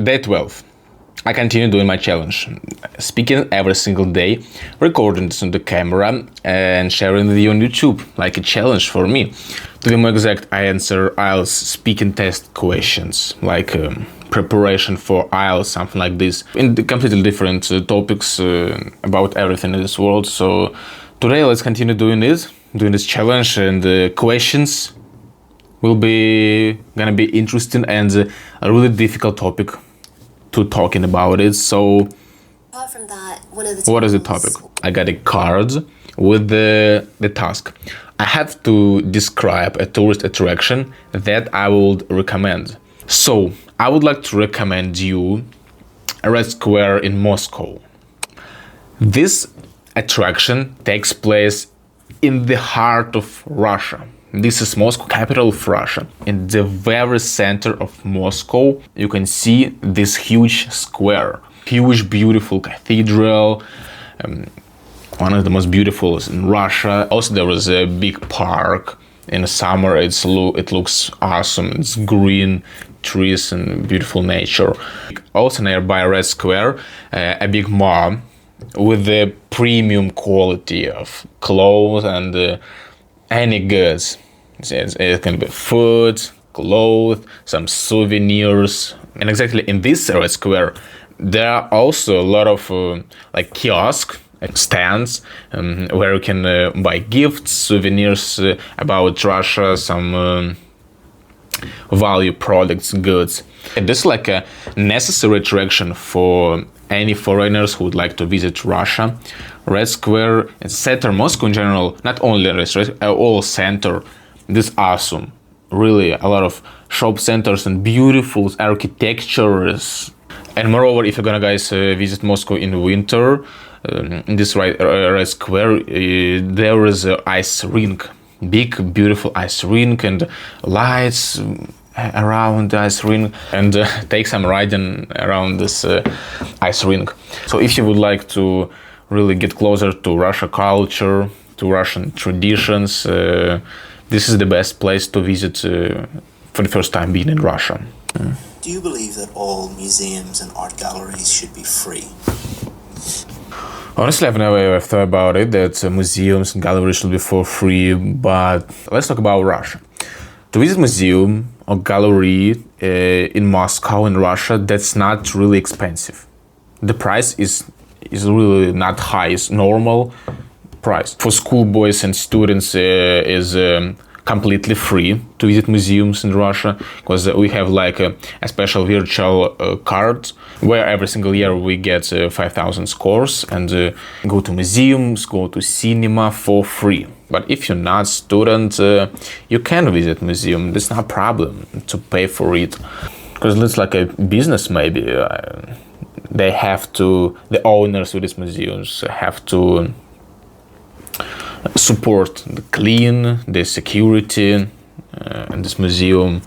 Day 12. I continue doing my challenge, speaking every single day, recording this on the camera and sharing with you on YouTube, like a challenge for me. To be more exact, I answer IELTS speaking test questions, like preparation for IELTS, something like this, in the completely different topics about everything in this world. So today let's continue doing this challenge, and the questions will be gonna be interesting and a really difficult topic to talking about it. So apart from that, what is the topic? I got a card with the task. I have to describe a tourist attraction that I would recommend. So I would like to recommend you a Red Square in Moscow. This attraction takes place in the heart of Russia. This is Moscow, capital of Russia. In the very center of Moscow, you can see this huge square, huge, beautiful cathedral, one of the most beautiful in Russia. Also, there is a big park. In the summer, it looks awesome. It's green, trees, and beautiful nature. Also, nearby Red Square, a big mall with the premium quality of clothes and any goods. It can be food, clothes, some souvenirs. And exactly in this Red Square, there are also a lot of like kiosks, stands where you can buy gifts, souvenirs about Russia, some value products, goods. And this is like a necessary attraction for any foreigners who would like to visit Russia. Red Square and center Moscow in general, not only Red Square, all center, this awesome. Really a lot of shop centers and beautiful architectures. And moreover, if you're gonna guys visit Moscow in winter, in this Red Square, there is an ice rink, big beautiful ice rink and lights around the ice rink, and take some riding around this ice rink. So if you would like to really get closer to Russian culture, to Russian traditions, this is the best place to visit for the first time being in Russia. Do you believe that all museums and art galleries should be free? Honestly, I've never ever thought about it, that museums and galleries should be for free, but let's talk about Russia. To visit museum or gallery in Moscow in Russia, that's not really expensive. The price is really not high, it's normal price. For schoolboys and students is completely free to visit museums in Russia, because we have like a special virtual card where every single year we get 5,000 scores and go to museums, go to cinema for free. But if you're not a student, you can visit museum. There's no problem to pay for it, because it's like a business maybe. The owners of these museums have to support the clean, the security, and this museum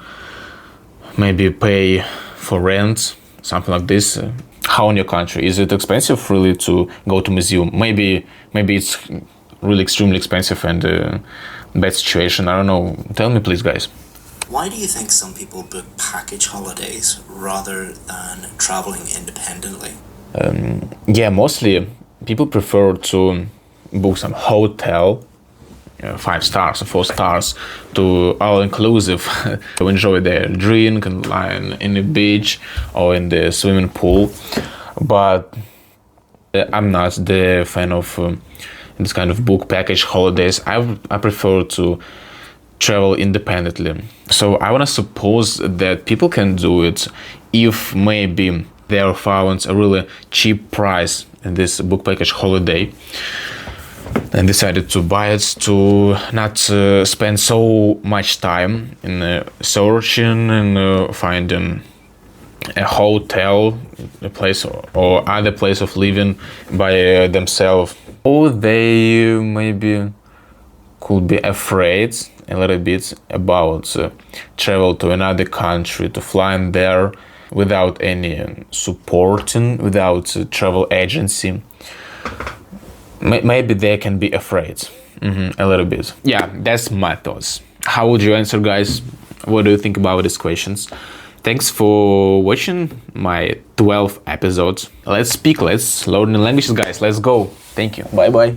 maybe pay for rent, something like this. How in your country? Is it expensive really to go to museum? Maybe it's really extremely expensive and bad situation. I don't know. Tell me please, guys. Why do you think some people book package holidays rather than traveling independently? Mostly people prefer to book some hotel, 5 stars or 4 stars, to all-inclusive, to enjoy their drink and lie in the beach or in the swimming pool. But I'm not the fan of this kind of book package holidays. I prefer to travel independently. So I want to suppose that people can do it if maybe they have found a really cheap price in this book package holiday and decided to buy it, to not spend so much time in searching and finding a hotel, a place or other place of living by themselves. Or they maybe could be afraid a little bit about travel to another country, to fly in there without any supporting, without a travel agency. Maybe they can be afraid a little bit. Yeah, that's my thoughts. How would you answer, guys? What do you think about these questions? Thanks for watching my 12 episodes. Let's speak, let's learn the languages, guys. Let's go. Thank you. Bye bye.